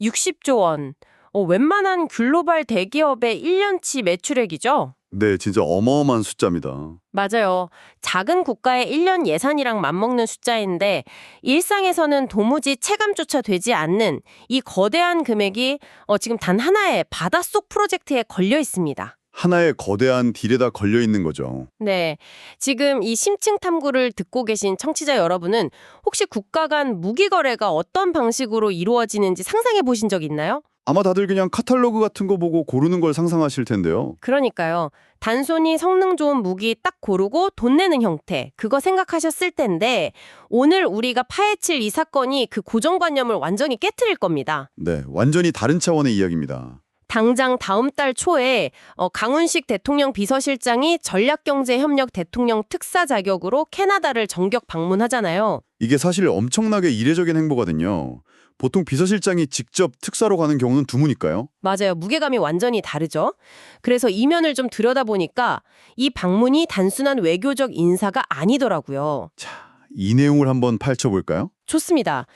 60조 원. 웬만한 글로벌 대기업의 1년치 매출액이죠? 네, 진짜 어마어마한 숫자입니다. 맞아요. 작은 국가의 1년 예산이랑 맞먹는 숫자인데 일상에서는 도무지 체감조차 되지 않는 이 거대한 금액이 지금 단 하나의 바닷속 프로젝트에 걸려 있습니다. 하나의 거대한 딜에다 걸려 있는 거죠. 네. 지금 이 심층 탐구를 듣고 계신 청취자 여러분은 혹시 국가 간 무기 거래가 어떤 방식으로 이루어지는지 상상해 보신 적 있나요? 아마 다들 그냥 카탈로그 같은 거 보고 고르는 걸 상상하실 텐데요. 그러니까요. 단순히 성능 좋은 무기 딱 고르고 돈 내는 형태, 그거 생각하셨을 텐데 오늘 우리가 파헤칠 이 사건이 그 고정관념을 완전히 깨트릴 겁니다. 네, 완전히 다른 차원의 이야기입니다. 당장 다음 달 초에 강훈식 대통령 비서실장이 전략경제협력 대통령 특사 자격으로 캐나다를 정격 방문하잖아요. 이게 사실 엄청나게 이례적인 행보거든요. 보통 비서실장이 직접 특사로 가는 경우는 드무니까요. 맞아요. 무게감이 완전히 다르죠. 그래서 이면을 좀 들여다보니까 이 방문이 단순한 외교적 인사가 아니더라고요. 자, 이 내용을 한번 파헤쳐볼까요? 좋습니다.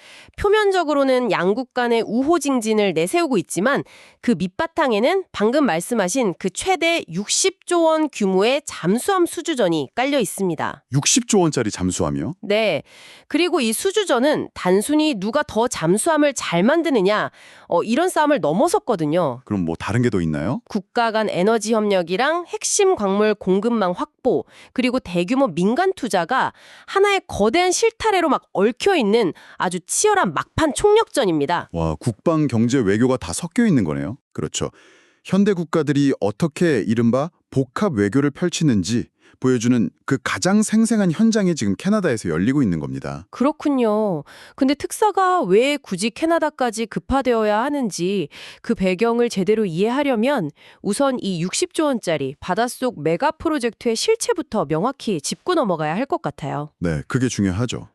표면적으로는 양국 간의 우호징진을 내세우고 있지만 그 밑바탕에는 방금 말씀하신 그 최대 60조 원 규모의 잠수함 수주전이 깔려 있습니다. 60조 원짜리 잠수함이요? 네. 그리고 이 수주전은 단순히 누가 더 잠수함을 잘 만드느냐 이런 싸움을 넘어섰거든요. 그럼 뭐 다른 게 더 있나요? 국가 간 에너지 협력이랑 핵심 광물 공급망 확보, 그리고 대규모 민간 투자가 하나의 거대한 실타래로 막 얽혀 있는 아주 치열한 막판 총력전입니다. 와, 국방, 경제, 외교가 다 섞여 있는 거네요. 그렇죠. 현대 국가들이 어떻게 이른바 복합 외교를 펼치는지 보여주는 그 가장 생생한 현장이 지금 캐나다에서 열리고 있는 겁니다. 그렇군요. 근데 특사가 왜 굳이 캐나다까지 급파되어야 하는지 그 배경을 제대로 이해하려면 우선 이 60조 원짜리 바닷속 메가 프로젝트의 실체부터 명확히 짚고 넘어가야 할 것 같아요. 네, 그게 중요하죠.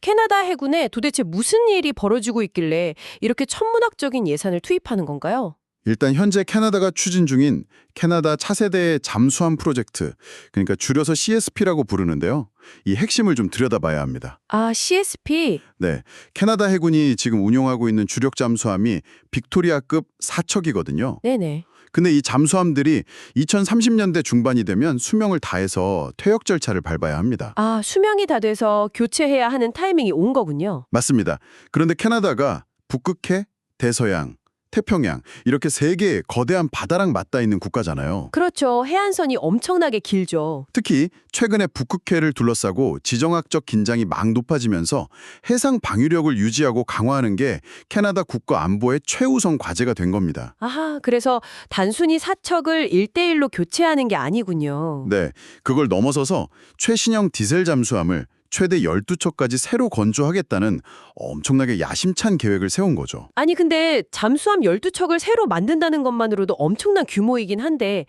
캐나다 해군에 도대체 무슨 일이 벌어지고 있길래 이렇게 천문학적인 예산을 투입하는 건가요? 일단 현재 캐나다가 추진 중인 캐나다 차세대 잠수함 프로젝트, 그러니까 줄여서 CSP라고 부르는데요. 이 핵심을 좀 들여다봐야 합니다. 아, CSP? 네, 캐나다 해군이 지금 운용하고 있는 주력 잠수함이 빅토리아급 4척이거든요. 네네. 근데 이 잠수함들이 2030년대 중반이 되면 수명을 다해서 퇴역 절차를 밟아야 합니다. 아, 수명이 다 돼서 교체해야 하는 타이밍이 온 거군요. 맞습니다. 그런데 캐나다가 북극해, 대서양, 태평양 이렇게 세 개의 거대한 바다랑 맞닿아 있는 국가잖아요. 그렇죠. 해안선이 엄청나게 길죠. 특히 최근에 북극해를 둘러싸고 지정학적 긴장이 막 높아지면서 해상 방위력을 유지하고 강화하는 게 캐나다 국가 안보의 최우선 과제가 된 겁니다. 아하, 그래서 단순히 사척을 1대1로 교체하는 게 아니군요. 네, 그걸 넘어서서 최신형 디젤 잠수함을 최대 12척까지 새로 건조하겠다는 엄청나게 야심찬 계획을 세운 거죠. 아니, 근데 잠수함 12척을 새로 만든다는 것만으로도 엄청난 규모이긴 한데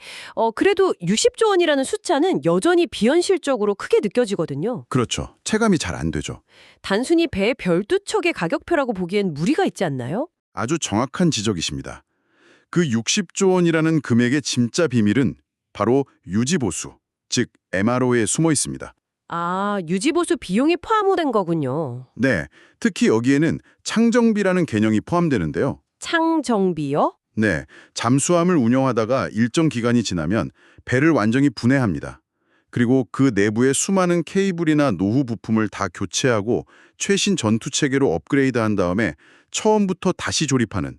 그래도 60조 원이라는 숫자는 여전히 비현실적으로 크게 느껴지거든요. 그렇죠. 체감이 잘 안 되죠. 단순히 배 12척의 가격표라고 보기엔 무리가 있지 않나요? 아주 정확한 지적이십니다. 그 60조 원이라는 금액의 진짜 비밀은 바로 유지보수, 즉 MRO에 숨어 있습니다. 아, 유지보수 비용이 포함된 거군요. 네, 특히 여기에는 창정비라는 개념이 포함되는데요. 창정비요? 네, 잠수함을 운영하다가 일정 기간이 지나면 배를 완전히 분해합니다. 그리고 그 내부의 수많은 케이블이나 노후 부품을 다 교체하고 최신 전투 체계로 업그레이드한 다음에 처음부터 다시 조립하는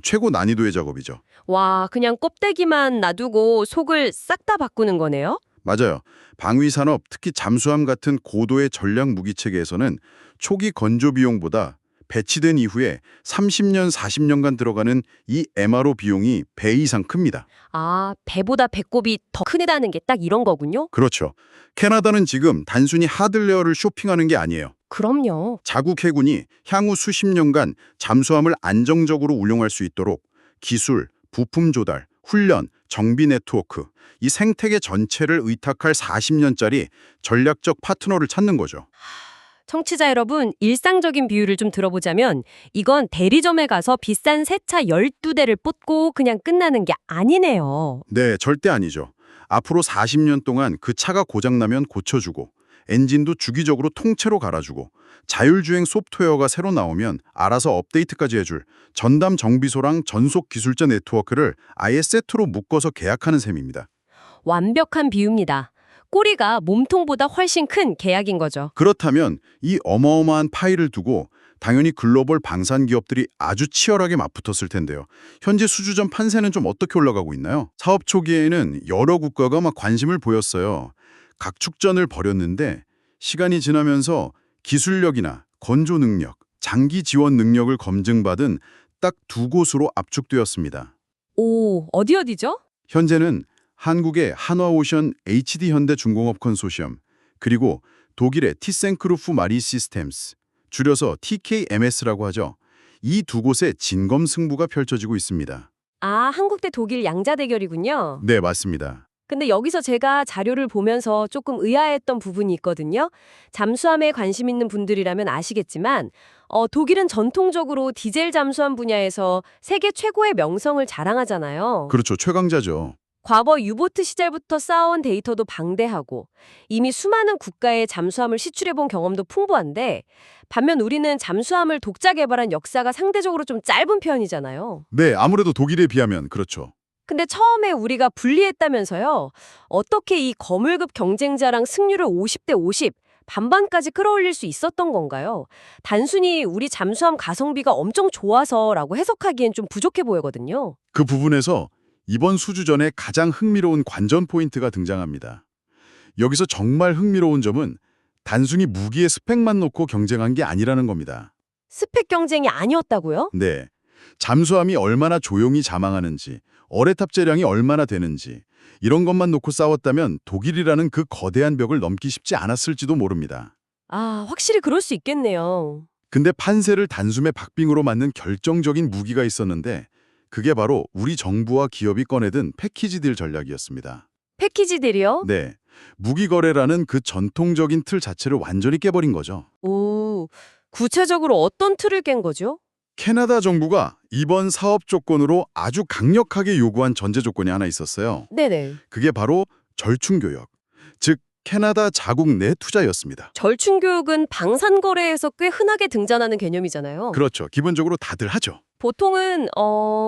최고 난이도의 작업이죠. 와, 그냥 껍데기만 놔두고 속을 싹 다 바꾸는 거네요? 맞아요. 방위산업, 특히 잠수함 같은 고도의 전략 무기 체계에서는 초기 건조 비용보다 배치된 이후에 30년, 40년간 들어가는 이 MRO 비용이 배 이상 큽니다. 아, 배보다 배꼽이 더 크다는 게 딱 이런 거군요? 그렇죠. 캐나다는 지금 단순히 하드웨어를 쇼핑하는 게 아니에요. 그럼요. 자국 해군이 향후 수십 년간 잠수함을 안정적으로 운용할 수 있도록 기술, 부품 조달, 훈련, 정비 네트워크, 이 생태계 전체를 의탁할 40년짜리 전략적 파트너를 찾는 거죠. 청취자 여러분, 일상적인 비유를 좀 들어보자면 이건 대리점에 가서 비싼 새 차 12대를 뽑고 그냥 끝나는 게 아니네요. 네, 절대 아니죠. 앞으로 40년 동안 그 차가 고장나면 고쳐주고 엔진도 주기적으로 통째로 갈아주고 자율주행 소프트웨어가 새로 나오면 알아서 업데이트까지 해줄 전담 정비소랑 전속 기술자 네트워크를 아예 세트로 묶어서 계약하는 셈입니다. 완벽한 비유입니다. 꼬리가 몸통보다 훨씬 큰 계약인 거죠. 그렇다면 이 어마어마한 파일을 두고 당연히 글로벌 방산 기업들이 아주 치열하게 맞붙었을 텐데요. 현재 수주전 판세는 좀 어떻게 올라가고 있나요? 사업 초기에는 여러 국가가 막 관심을 보였어요. 각축전을 벌였는데 시간이 지나면서 기술력이나 건조 능력, 장기 지원 능력을 검증받은 딱 두 곳으로 압축되었습니다. 오, 어디죠? 현재는 한국의 한화오션 HD현대중공업 컨소시엄, 그리고 독일의 티센크루프 마리 시스템스, 줄여서 TKMS라고 하죠. 이 두 곳의 진검승부가 펼쳐지고 있습니다. 아, 한국 대 독일 양자 대결이군요. 네, 맞습니다. 근데 여기서 제가 자료를 보면서 조금 의아했던 부분이 있거든요. 잠수함에 관심 있는 분들이라면 아시겠지만 독일은 전통적으로 디젤 잠수함 분야에서 세계 최고의 명성을 자랑하잖아요. 그렇죠. 최강자죠. 과거 유보트 시절부터 쌓아온 데이터도 방대하고 이미 수많은 국가의 잠수함을 시출해본 경험도 풍부한데 반면 우리는 잠수함을 독자 개발한 역사가 상대적으로 좀 짧은 편이잖아요. 네, 아무래도 독일에 비하면 그렇죠. 근데 처음에 우리가 불리했다면서요. 어떻게 이 거물급 경쟁자랑 승률을 50대 50, 반반까지 끌어올릴 수 있었던 건가요? 단순히 우리 잠수함 가성비가 엄청 좋아서라고 해석하기엔 좀 부족해 보이거든요. 그 부분에서 이번 수주전에 가장 흥미로운 관전 포인트가 등장합니다. 여기서 정말 흥미로운 점은 단순히 무기의 스펙만 놓고 경쟁한 게 아니라는 겁니다. 스펙 경쟁이 아니었다고요? 네, 잠수함이 얼마나 조용히 자망하는지, 어뢰 탑재량이 얼마나 되는지 이런 것만 놓고 싸웠다면 독일이라는 그 거대한 벽을 넘기 쉽지 않았을지도 모릅니다. 아, 확실히 그럴 수 있겠네요. 근데 판세를 단숨에 박빙으로 맞는 결정적인 무기가 있었는데 그게 바로 우리 정부와 기업이 꺼내든 패키지 딜 전략이었습니다. 패키지들이요? 네, 무기 거래라는 그 전통적인 틀 자체를 완전히 깨버린 거죠. 오, 구체적으로 어떤 틀을 깬 거죠? 캐나다 정부가 이번 사업 조건으로 아주 강력하게 요구한 전제 조건이 하나 있었어요. 네네. 그게 바로 절충교역, 즉 캐나다 자국 내 투자였습니다. 절충교육은 방산거래에서 꽤 흔하게 등장하는 개념이잖아요. 그렇죠. 기본적으로 다들 하죠. 보통은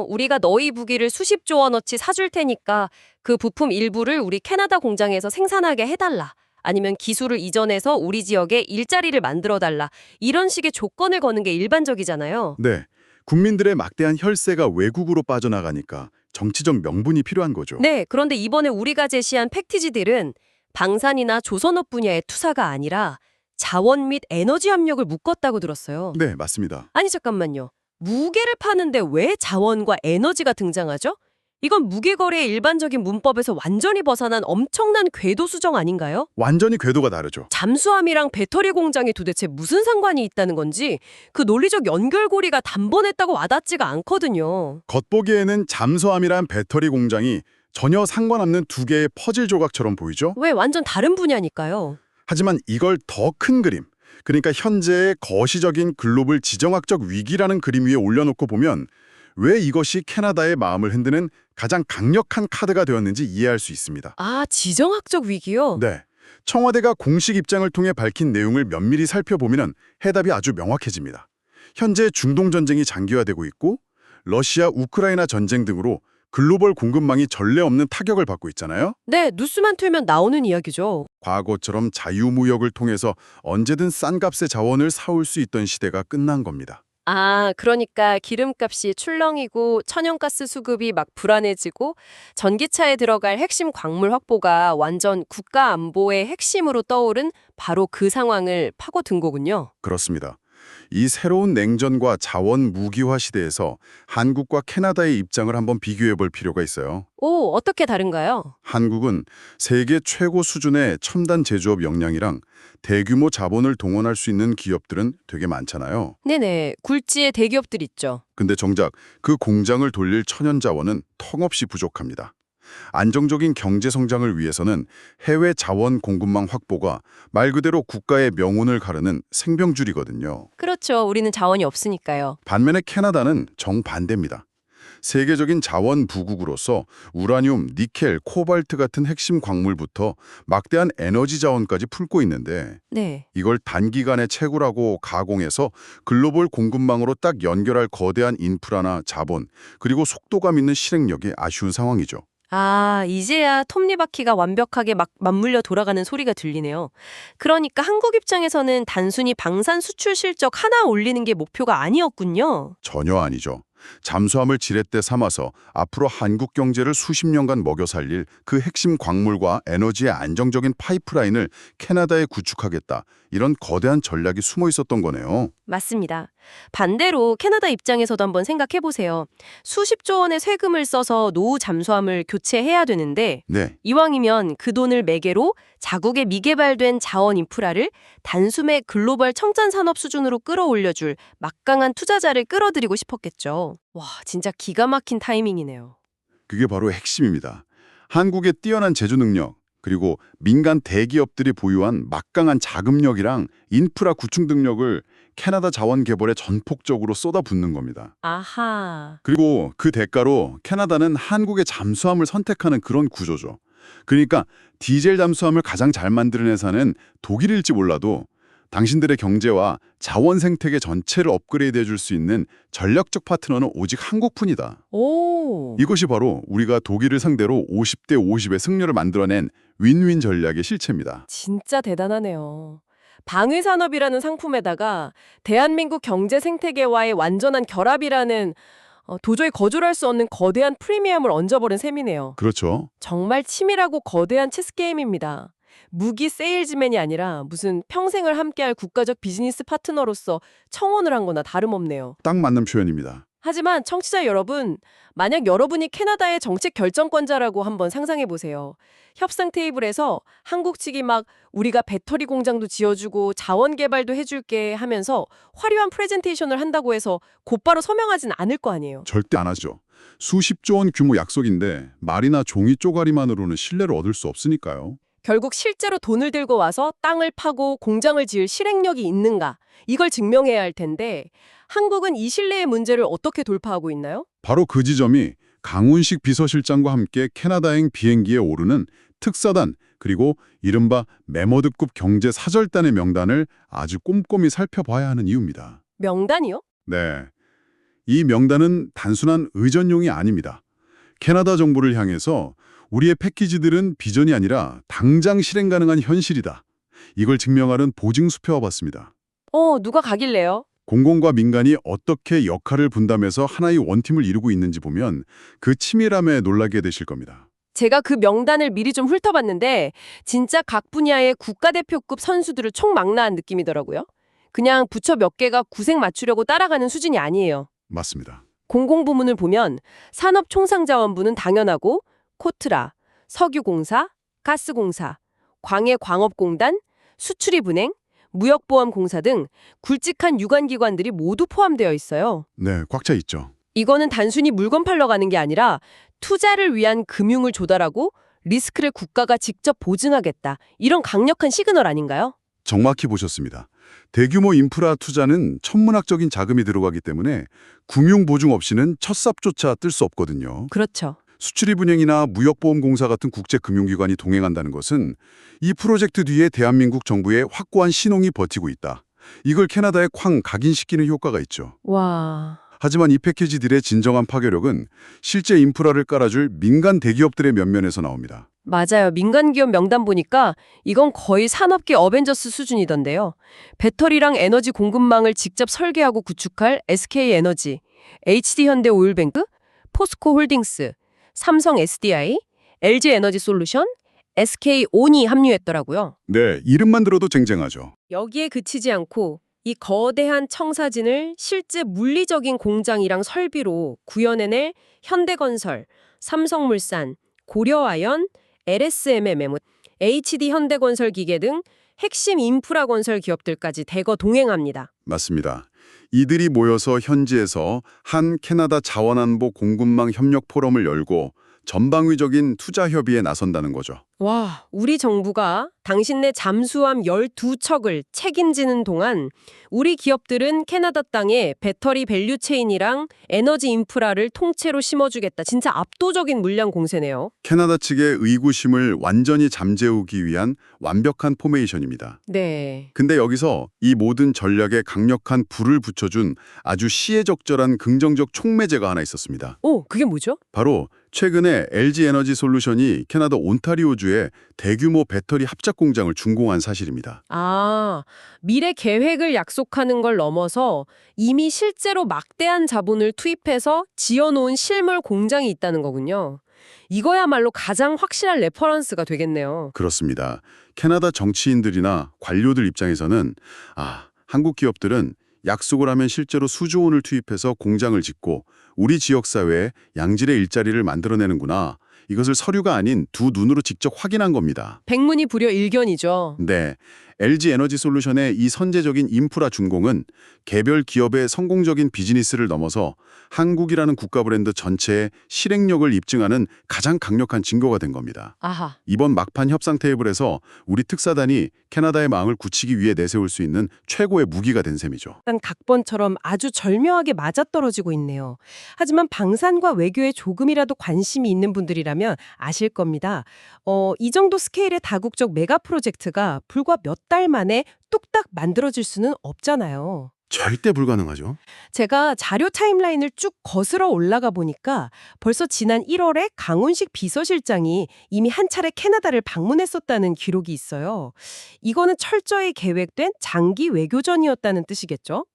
우리가 너희 무기를 수십조 원어치 사줄 테니까 그 부품 일부를 우리 캐나다 공장에서 생산하게 해달라. 아니면 기술을 이전해서 우리 지역에 일자리를 만들어달라. 이런 식의 조건을 거는 게 일반적이잖아요. 네, 국민들의 막대한 혈세가 외국으로 빠져나가니까 정치적 명분이 필요한 거죠. 네, 그런데 이번에 우리가 제시한 패키지들은 방산이나 조선업 분야의 투사가 아니라 자원 및 에너지 압력을 묶었다고 들었어요. 네, 맞습니다. 아니 잠깐만요. 무게를 파는데 왜 자원과 에너지가 등장하죠? 이건 무게거래의 일반적인 문법에서 완전히 벗어난 엄청난 궤도 수정 아닌가요? 완전히 궤도가 다르죠. 잠수함이랑 배터리 공장이 도대체 무슨 상관이 있다는 건지 그 논리적 연결고리가 단번했다고 와닿지가 않거든요. 겉보기에는 잠수함이란 배터리 공장이 전혀 상관없는 두 개의 퍼즐 조각처럼 보이죠? 왜 완전 다른 분야니까요. 하지만 이걸 더 큰 그림, 그러니까 현재의 거시적인 글로벌 지정학적 위기라는 그림 위에 올려놓고 보면 왜 이것이 캐나다의 마음을 흔드는 가장 강력한 카드가 되었는지 이해할 수 있습니다. 아, 지정학적 위기요? 네, 청와대가 공식 입장을 통해 밝힌 내용을 면밀히 살펴보면 해답이 아주 명확해집니다. 현재 중동 전쟁이 장기화되고 있고 러시아, 우크라이나 전쟁 등으로 글로벌 공급망이 전례 없는 타격을 받고 있잖아요. 네, 뉴스만 틀면 나오는 이야기죠. 과거처럼 자유무역을 통해서 언제든 싼 값의 자원을 사올 수 있던 시대가 끝난 겁니다. 아, 그러니까 기름값이 출렁이고 천연가스 수급이 막 불안해지고 전기차에 들어갈 핵심 광물 확보가 완전 국가 안보의 핵심으로 떠오른 바로 그 상황을 파고든 거군요. 그렇습니다. 이 새로운 냉전과 자원 무기화 시대에서 한국과 캐나다의 입장을 한번 비교해 볼 필요가 있어요. 오, 어떻게 다른가요? 한국은 세계 최고 수준의 첨단 제조업 역량이랑 대규모 자본을 동원할 수 있는 기업들은 되게 많잖아요. 네네, 굴지의 대기업들 있죠. 근데 정작 그 공장을 돌릴 천연 자원은 턱없이 부족합니다. 안정적인 경제 성장을 위해서는 해외 자원 공급망 확보가 말 그대로 국가의 명운을 가르는 생명줄이거든요. 그렇죠. 우리는 자원이 없으니까요. 반면에 캐나다는 정반대입니다. 세계적인 자원 부국으로서 우라늄, 니켈, 코발트 같은 핵심 광물부터 막대한 에너지 자원까지 품고 있는데 네. 이걸 단기간에 채굴하고 가공해서 글로벌 공급망으로 딱 연결할 거대한 인프라나 자본, 그리고 속도감 있는 실행력이 아쉬운 상황이죠. 아, 이제야 톱니바퀴가 완벽하게 막 맞물려 돌아가는 소리가 들리네요. 그러니까 한국 입장에서는 단순히 방산 수출 실적 하나 올리는 게 목표가 아니었군요. 전혀 아니죠. 잠수함을 지렛대 삼아서 앞으로 한국 경제를 수십 년간 먹여 살릴 그 핵심 광물과 에너지의 안정적인 파이프라인을 캐나다에 구축하겠다. 이런 거대한 전략이 숨어 있었던 거네요. 맞습니다. 반대로 캐나다 입장에서도 한번 생각해 보세요. 수십조 원의 세금을 써서 노후 잠수함을 교체해야 되는데 네, 이왕이면 그 돈을 매개로 자국의 미개발된 자원 인프라를 단숨에 글로벌 첨단 산업 수준으로 끌어올려줄 막강한 투자자를 끌어들이고 싶었겠죠. 와, 진짜 기가 막힌 타이밍이네요. 그게 바로 핵심입니다. 한국의 뛰어난 제조 능력, 그리고 민간 대기업들이 보유한 막강한 자금력이랑 인프라 구축 능력을 캐나다 자원 개발에 전폭적으로 쏟아붓는 겁니다. 아하. 그리고 그 대가로 캐나다는 한국의 잠수함을 선택하는 그런 구조죠. 그러니까 디젤 잠수함을 가장 잘 만드는 회사는 독일일지 몰라도 당신들의 경제와 자원 생태계 전체를 업그레이드해 줄 수 있는 전략적 파트너는 오직 한국뿐이다. 오. 이것이 바로 우리가 독일을 상대로 50대 50의 승률을 만들어낸 윈윈 전략의 실체입니다. 진짜 대단하네요. 방위산업이라는 상품에다가 대한민국 경제 생태계와의 완전한 결합이라는 도저히 거절할 수 없는 거대한 프리미엄을 얹어버린 셈이네요. 그렇죠. 정말 치밀하고 거대한 체스 게임입니다. 무기 세일즈맨이 아니라 무슨 평생을 함께할 국가적 비즈니스 파트너로서 청혼을 한 거나 다름없네요. 딱 맞는 표현입니다. 하지만 청취자 여러분, 만약 여러분이 캐나다의 정책 결정권자라고 한번 상상해 보세요. 협상 테이블에서 한국 측이 막 우리가 배터리 공장도 지어주고 자원 개발도 해줄게 하면서 화려한 프레젠테이션을 한다고 해서 곧바로 서명하진 않을 거 아니에요. 절대 안 하죠. 수십조 원 규모 약속인데 말이나 종이 쪼가리만으로는 신뢰를 얻을 수 없으니까요. 결국 실제로 돈을 들고 와서 땅을 파고 공장을 지을 실행력이 있는가, 이걸 증명해야 할 텐데 한국은 이 신뢰의 문제를 어떻게 돌파하고 있나요? 바로 그 지점이 강훈식 비서실장과 함께 캐나다행 비행기에 오르는 특사단, 그리고 이른바 메머드급 경제사절단의 명단을 아주 꼼꼼히 살펴봐야 하는 이유입니다. 명단이요? 네, 이 명단은 단순한 의전용이 아닙니다. 캐나다 정부를 향해서 우리의 패키지들은 비전이 아니라 당장 실행 가능한 현실이다. 이걸 증명하는 보증수표와 봤습니다. 누가 가길래요? 공공과 민간이 어떻게 역할을 분담해서 하나의 원팀을 이루고 있는지 보면 그 치밀함에 놀라게 되실 겁니다. 제가 그 명단을 미리 좀 훑어봤는데 진짜 각 분야의 국가대표급 선수들을 총망라한 느낌이더라고요. 그냥 부처 몇 개가 구색 맞추려고 따라가는 수준이 아니에요. 맞습니다. 공공부문을 보면 산업총상자원부는 당연하고 코트라, 석유공사, 가스공사, 광해광업공단, 수출입은행, 무역보험공사 등 굵직한 유관기관들이 모두 포함되어 있어요. 네, 꽉 차 있죠. 이거는 단순히 물건 팔러 가는 게 아니라 투자를 위한 금융을 조달하고 리스크를 국가가 직접 보증하겠다. 이런 강력한 시그널 아닌가요? 정확히 보셨습니다. 대규모 인프라 투자는 천문학적인 자금이 들어가기 때문에 금융 보증 없이는 첫 삽조차 뜰 수 없거든요. 그렇죠. 수출입은행이나 무역보험공사 같은 국제금융기관이 동행한다는 것은 이 프로젝트 뒤에 대한민국 정부의 확고한 신용이 버티고 있다. 이걸 캐나다에 쾅 각인시키는 효과가 있죠. 와... 하지만 이 패키지들의 진정한 파괴력은 실제 인프라를 깔아줄 민간 대기업들의 면면에서 나옵니다. 맞아요. 민간기업 명단 보니까 이건 거의 산업계 어벤져스 수준이던데요. 배터리랑 에너지 공급망을 직접 설계하고 구축할 SK에너지, HD현대오일뱅크, 포스코홀딩스, 삼성 SDI, LG에너지솔루션, SK온이 합류했더라고요. 네, 이름만 들어도 쟁쟁하죠. 여기에 그치지 않고 이 거대한 청사진을 실제 물리적인 공장이랑 설비로 구현해낼 현대건설, 삼성물산, 고려아연, LSMMM, HD현대건설 기계 등 핵심 인프라 건설 기업들까지 대거 동행합니다. 맞습니다. 이들이 모여서 현지에서 한 캐나다 자원안보 공급망 협력 포럼을 열고 전방위적인 투자 협의에 나선다는 거죠. 와, 우리 정부가 당신네 잠수함 12척을 책임지는 동안 우리 기업들은 캐나다 땅에 배터리 밸류 체인이랑 에너지 인프라를 통째로 심어주겠다. 진짜 압도적인 물량 공세네요. 캐나다 측의 의구심을 완전히 잠재우기 위한 완벽한 포메이션입니다. 네. 근데 여기서 이 모든 전략에 강력한 불을 붙여준 아주 시의적절한 긍정적 촉매제가 하나 있었습니다. 오, 그게 뭐죠? 바로 최근에 LG 에너지 솔루션이 캐나다 온타리오주에 대규모 배터리 합작 공장을 준공한 사실입니다. 아, 미래 계획을 약속하는 걸 넘어서 이미 실제로 막대한 자본을 투입해서 지어놓은 실물 공장이 있다는 거군요. 이거야말로 가장 확실한 레퍼런스가 되겠네요. 그렇습니다. 캐나다 정치인들이나 관료들 입장에서는 한국 기업들은 약속을 하면 실제로 수조 원을 투입해서 공장을 짓고 우리 지역사회에 양질의 일자리를 만들어내는구나. 이것을 서류가 아닌 두 눈으로 직접 확인한 겁니다. 백문이 불여 일견이죠. 네, LG 에너지 솔루션의 이 선제적인 인프라 준공은 개별 기업의 성공적인 비즈니스를 넘어서 한국이라는 국가 브랜드 전체의 실행력을 입증하는 가장 강력한 증거가 된 겁니다. 아하. 이번 막판 협상 테이블에서 우리 특사단이 캐나다의 마음을 굳히기 위해 내세울 수 있는 최고의 무기가 된 셈이죠. 일단 각본처럼 아주 절묘하게 맞아떨어지고 있네요. 하지만 방산과 외교에 조금이라도 관심이 있는 분들이라면 아실 겁니다. 이 정도 스케일의 다국적 메가 프로젝트가 불과 몇 달 만에 뚝딱 만들어질 수는 없잖아요. 절대 불가능하죠. 제가 자료 타임라인을 쭉 거슬러 올라가 보니까 벌써 지난 1월에 강훈식 비서실장이 이미 한 차례 캐나다를 방문했었다는 기록이 있어요. 이거는 철저히 계획된 장기 외교전이었다는 뜻이겠죠?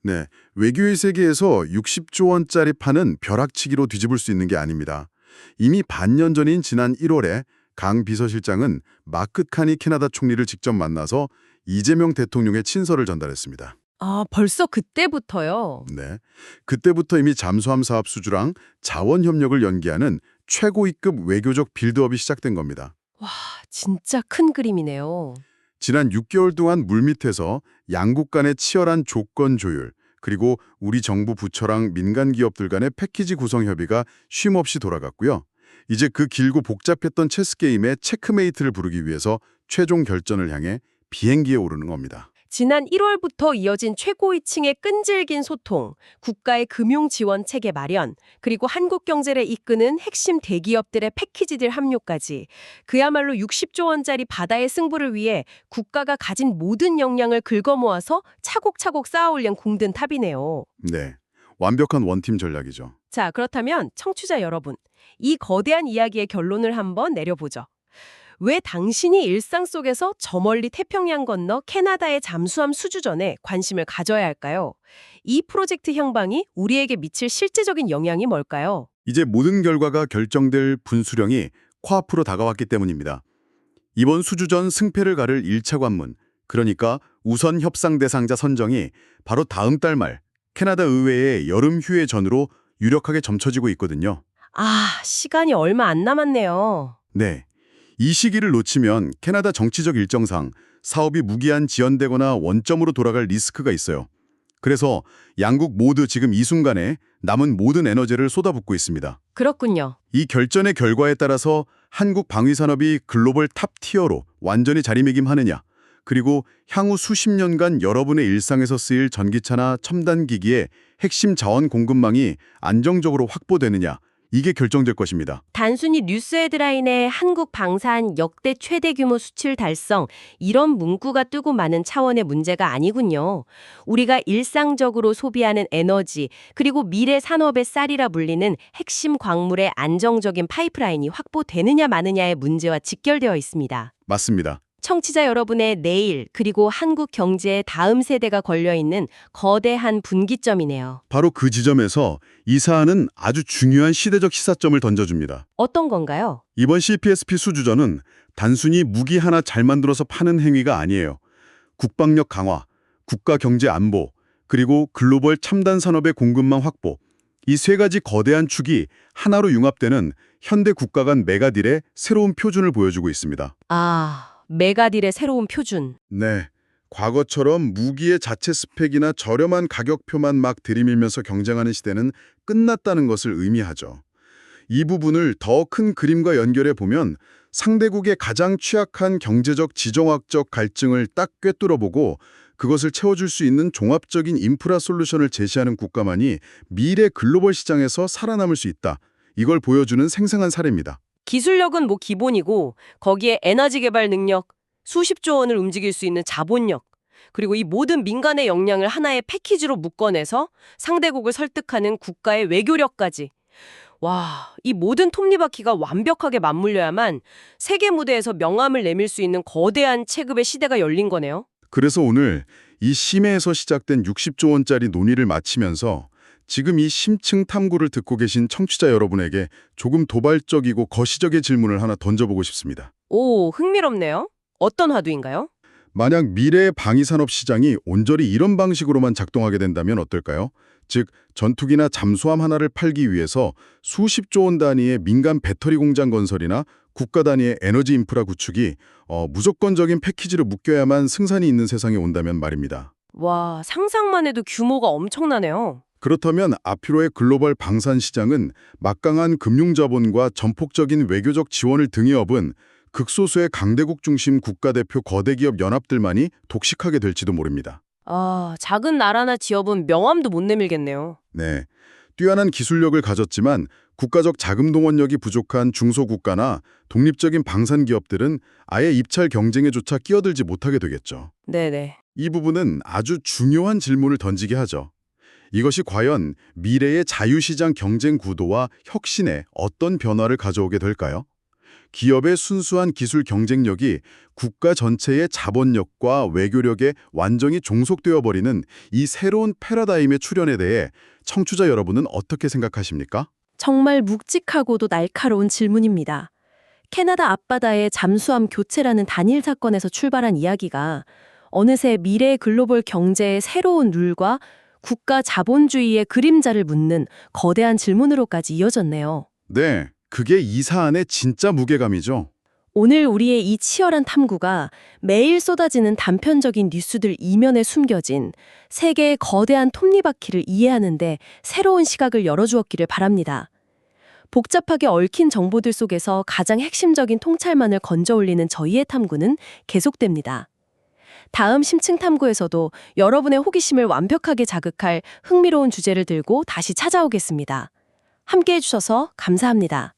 네, 외교의 세계에서 60조 원짜리 판은 벼락치기로 뒤집을 수 있는 게 아닙니다. 이미 반년 전인 지난 1월에 강 비서실장은 마크 카니 캐나다 총리를 직접 만나서 이재명 대통령의 친서를 전달했습니다. 아, 벌써 그때부터요? 네, 그때부터 이미 잠수함 사업 수주랑 자원 협력을 연기하는 최고위급 외교적 빌드업이 시작된 겁니다. 와, 진짜 큰 그림이네요. 지난 6개월 동안 물밑에서 양국 간의 치열한 조건 조율, 그리고 우리 정부 부처랑 민간 기업들 간의 패키지 구성 협의가 쉼없이 돌아갔고요. 이제 그 길고 복잡했던 체스게임의 체크메이트를 부르기 위해서 최종 결전을 향해 비행기에 오르는 겁니다. 지난 1월부터 이어진 최고위층의 끈질긴 소통, 국가의 금융 지원 체계 마련, 그리고 한국 경제를 이끄는 핵심 대기업들의 패키지들 합류까지 그야말로 60조 원짜리 바다의 승부를 위해 국가가 가진 모든 역량을 긁어모아서 차곡차곡 쌓아올린 공든 탑이네요. 네, 완벽한 원팀 전략이죠. 자, 그렇다면 청취자 여러분, 이 거대한 이야기의 결론을 한번 내려보죠. 왜 당신이 일상 속에서 저 멀리 태평양 건너 캐나다의 잠수함 수주전에 관심을 가져야 할까요? 이 프로젝트 향방이 우리에게 미칠 실제적인 영향이 뭘까요? 이제 모든 결과가 결정될 분수령이 코앞으로 다가왔기 때문입니다. 이번 수주전 승패를 가를 1차 관문, 그러니까 우선 협상 대상자 선정이 바로 다음 달 말 캐나다 의회의 여름 휴회 전으로 유력하게 점쳐지고 있거든요. 아, 시간이 얼마 안 남았네요. 네, 이 시기를 놓치면 캐나다 정치적 일정상 사업이 무기한 지연되거나 원점으로 돌아갈 리스크가 있어요. 그래서 양국 모두 지금 이 순간에 남은 모든 에너지를 쏟아붓고 있습니다. 그렇군요. 이 결전의 결과에 따라서 한국 방위산업이 글로벌 탑 티어로 완전히 자리매김하느냐, 그리고 향후 수십 년간 여러분의 일상에서 쓰일 전기차나 첨단기기의 핵심 자원 공급망이 안정적으로 확보되느냐, 이게 결정될 것입니다. 단순히 뉴스 헤드라인에 한국 방산 역대 최대 규모 수출 달성 이런 문구가 뜨고 마는 차원의 문제가 아니군요. 우리가 일상적으로 소비하는 에너지 그리고 미래 산업의 쌀이라 불리는 핵심 광물의 안정적인 파이프라인이 확보되느냐 마느냐의 문제와 직결되어 있습니다. 맞습니다. 청취자 여러분의 내일 그리고 한국 경제의 다음 세대가 걸려있는 거대한 분기점이네요. 바로 그 지점에서 이 사안은 아주 중요한 시대적 시사점을 던져줍니다. 어떤 건가요? 이번 CPSP 수주전은 단순히 무기 하나 잘 만들어서 파는 행위가 아니에요. 국방력 강화, 국가 경제 안보, 그리고 글로벌 첨단 산업의 공급망 확보, 이 세 가지 거대한 축이 하나로 융합되는 현대 국가 간 메가딜의 새로운 표준을 보여주고 있습니다. 아, 메가딜의 새로운 표준. 네, 과거처럼 무기의 자체 스펙이나 저렴한 가격표만 막 들이밀면서 경쟁하는 시대는 끝났다는 것을 의미하죠. 이 부분을 더 큰 그림과 연결해 보면 상대국의 가장 취약한 경제적, 지정학적 갈증을 딱 꿰뚫어보고 그것을 채워줄 수 있는 종합적인 인프라 솔루션을 제시하는 국가만이 미래 글로벌 시장에서 살아남을 수 있다. 이걸 보여주는 생생한 사례입니다. 기술력은 뭐 기본이고 거기에 에너지 개발 능력, 수십조 원을 움직일 수 있는 자본력, 그리고 이 모든 민간의 역량을 하나의 패키지로 묶어내서 상대국을 설득하는 국가의 외교력까지. 와, 이 모든 톱니바퀴가 완벽하게 맞물려야만 세계 무대에서 명함을 내밀 수 있는 거대한 체급의 시대가 열린 거네요. 그래서 오늘 이 심해에서 시작된 60조 원짜리 논의를 마치면서 지금 이 심층 탐구를 듣고 계신 청취자 여러분에게 조금 도발적이고 거시적인 질문을 하나 던져보고 싶습니다. 오, 흥미롭네요. 어떤 화두인가요? 만약 미래의 방위산업 시장이 온전히 이런 방식으로만 작동하게 된다면 어떨까요? 즉, 전투기나 잠수함 하나를 팔기 위해서 수십조 원 단위의 민간 배터리 공장 건설이나 국가 단위의 에너지 인프라 구축이 무조건적인 패키지로 묶여야만 승산이 있는 세상에 온다면 말입니다. 와, 상상만 해도 규모가 엄청나네요. 그렇다면 앞으로의 글로벌 방산 시장은 막강한 금융자본과 전폭적인 외교적 지원을 등에 업은 극소수의 강대국 중심 국가대표 거대기업 연합들만이 독식하게 될지도 모릅니다. 아, 작은 나라나 지역은 명함도 못 내밀겠네요. 네, 뛰어난 기술력을 가졌지만 국가적 자금 동원력이 부족한 중소국가나 독립적인 방산 기업들은 아예 입찰 경쟁에조차 끼어들지 못하게 되겠죠. 네네. 이 부분은 아주 중요한 질문을 던지게 하죠. 이것이 과연 미래의 자유시장 경쟁 구도와 혁신에 어떤 변화를 가져오게 될까요? 기업의 순수한 기술 경쟁력이 국가 전체의 자본력과 외교력에 완전히 종속되어 버리는 이 새로운 패러다임의 출현에 대해 청취자 여러분은 어떻게 생각하십니까? 정말 묵직하고도 날카로운 질문입니다. 캐나다 앞바다의 잠수함 교체라는 단일 사건에서 출발한 이야기가 어느새 미래의 글로벌 경제의 새로운 룰과 국가 자본주의의 그림자를 묻는 거대한 질문으로까지 이어졌네요. 네, 그게 이 사안의 진짜 무게감이죠. 오늘 우리의 이 치열한 탐구가 매일 쏟아지는 단편적인 뉴스들 이면에 숨겨진 세계의 거대한 톱니바퀴를 이해하는데 새로운 시각을 열어주었기를 바랍니다. 복잡하게 얽힌 정보들 속에서 가장 핵심적인 통찰만을 건져 올리는 저희의 탐구는 계속됩니다. 다음 심층 탐구에서도 여러분의 호기심을 완벽하게 자극할 흥미로운 주제를 들고 다시 찾아오겠습니다. 함께해 주셔서 감사합니다.